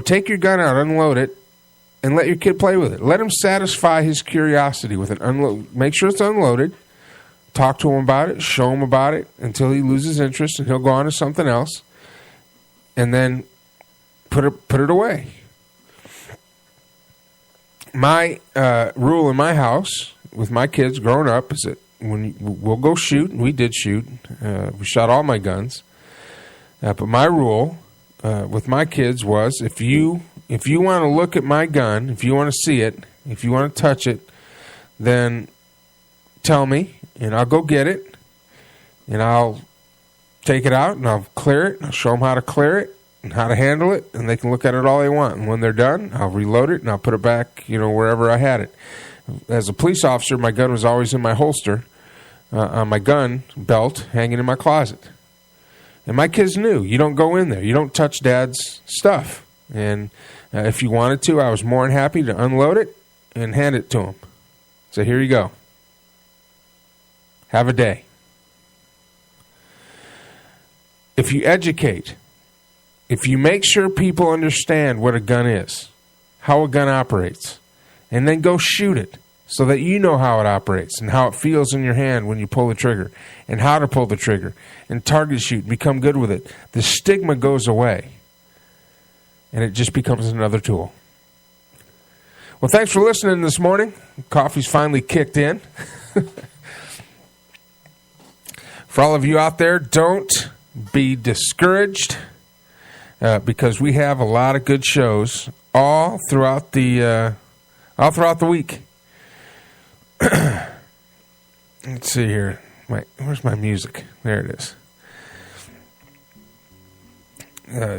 take your gun out, unload it, and let your kid play with it. Let him satisfy his curiosity with it. Make sure it's unloaded. Talk to him about it. Show him about it until he loses interest, and he'll go on to something else. And then put it away. My rule in my house with my kids growing up is that when we'll go shoot, and we did shoot. We shot all my guns. But my rule with my kids was if you want to look at my gun, if you want to see it, if you want to touch it, then tell me, and I'll go get it, and I'll take it out, and I'll clear it, and I'll show them how to clear it and how to handle it, and they can look at it all they want. And when they're done, I'll reload it, and I'll put it back, wherever I had it. As a police officer, my gun was always in my holster on my gun belt hanging in my closet. And my kids knew, you don't go in there. You don't touch Dad's stuff. And if you wanted to, I was more than happy to unload it and hand it to him. So here you go. Have a day. If you educate, if you make sure people understand what a gun is, how a gun operates, and then go shoot it so that you know how it operates and how it feels in your hand when you pull the trigger and how to pull the trigger and target shoot and become good with it, the stigma goes away. And it just becomes another tool. Well, thanks for listening this morning. Coffee's finally kicked in. For all of you out there, don't be discouraged because we have a lot of good shows all throughout the week. Let's see here. Where's my music? There it is.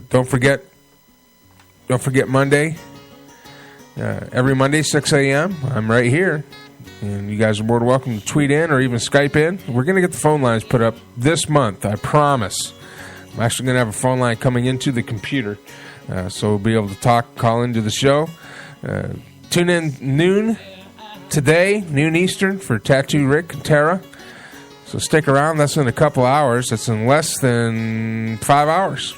Don't forget Monday. Every Monday, 6 a.m., I'm right here. And you guys are more than welcome to tweet in or even Skype in. We're going to get the phone lines put up this month, I promise. I'm actually going to have a phone line coming into the computer, so we'll be able to call into the show. Tune in noon today, noon Eastern, for Tattoo Rick and Tara. So stick around. That's in a couple hours. That's in less than 5 hours.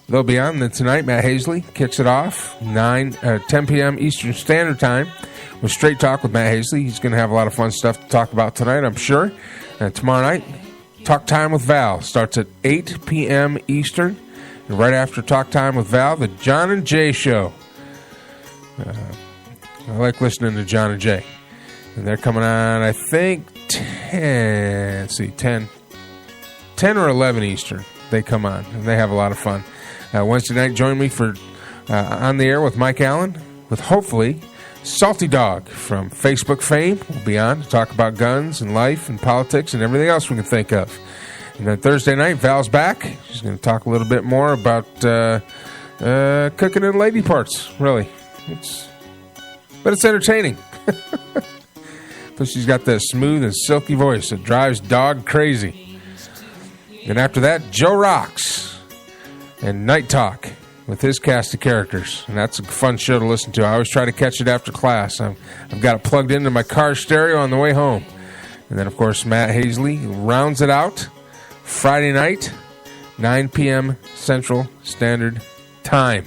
They'll be on. Then tonight, Matt Hazley kicks it off, 10 p.m. Eastern Standard Time, with Straight Talk with Matt Hazley. He's going to have a lot of fun stuff to talk about tonight, I'm sure. And tomorrow night, Talk Time with Val starts at 8 p.m. Eastern. And right after Talk Time with Val, the John and Jay Show. I like listening to John and Jay. And they're coming on, I think, 10 or 11 Eastern. They come on, and they have a lot of fun. Wednesday night, join me for On the Air with Mike Allen, with hopefully Salty Dog from Facebook fame. Will be on to talk about guns and life and politics and everything else we can think of. And then Thursday night, Val's back. She's going to talk a little bit more about cooking in lady parts, really. But it's entertaining. But she's got that smooth and silky voice that drives dog crazy. And after that, Joe Rocks and Night Talk with his cast of characters. And that's a fun show to listen to. I always try to catch it after class. I've got it plugged into my car stereo on the way home. And then, of course, Matt Hazley rounds it out Friday night, 9 p.m. Central Standard Time.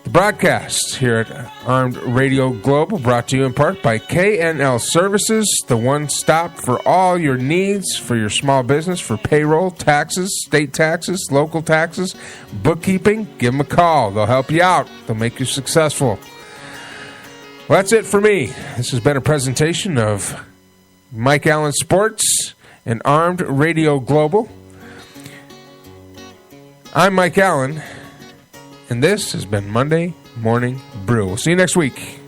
The broadcast here at Armed Radio Global brought to you in part by KNL Services, the one stop for all your needs for your small business, for payroll, taxes, state taxes, local taxes, bookkeeping. Give them a call. They'll help you out. They'll make you successful. Well, that's it for me. This has been a presentation of Mike Allen Sports and Armed Radio Global. I'm Mike Allen. And this has been Monday Morning Brew. We'll see you next week.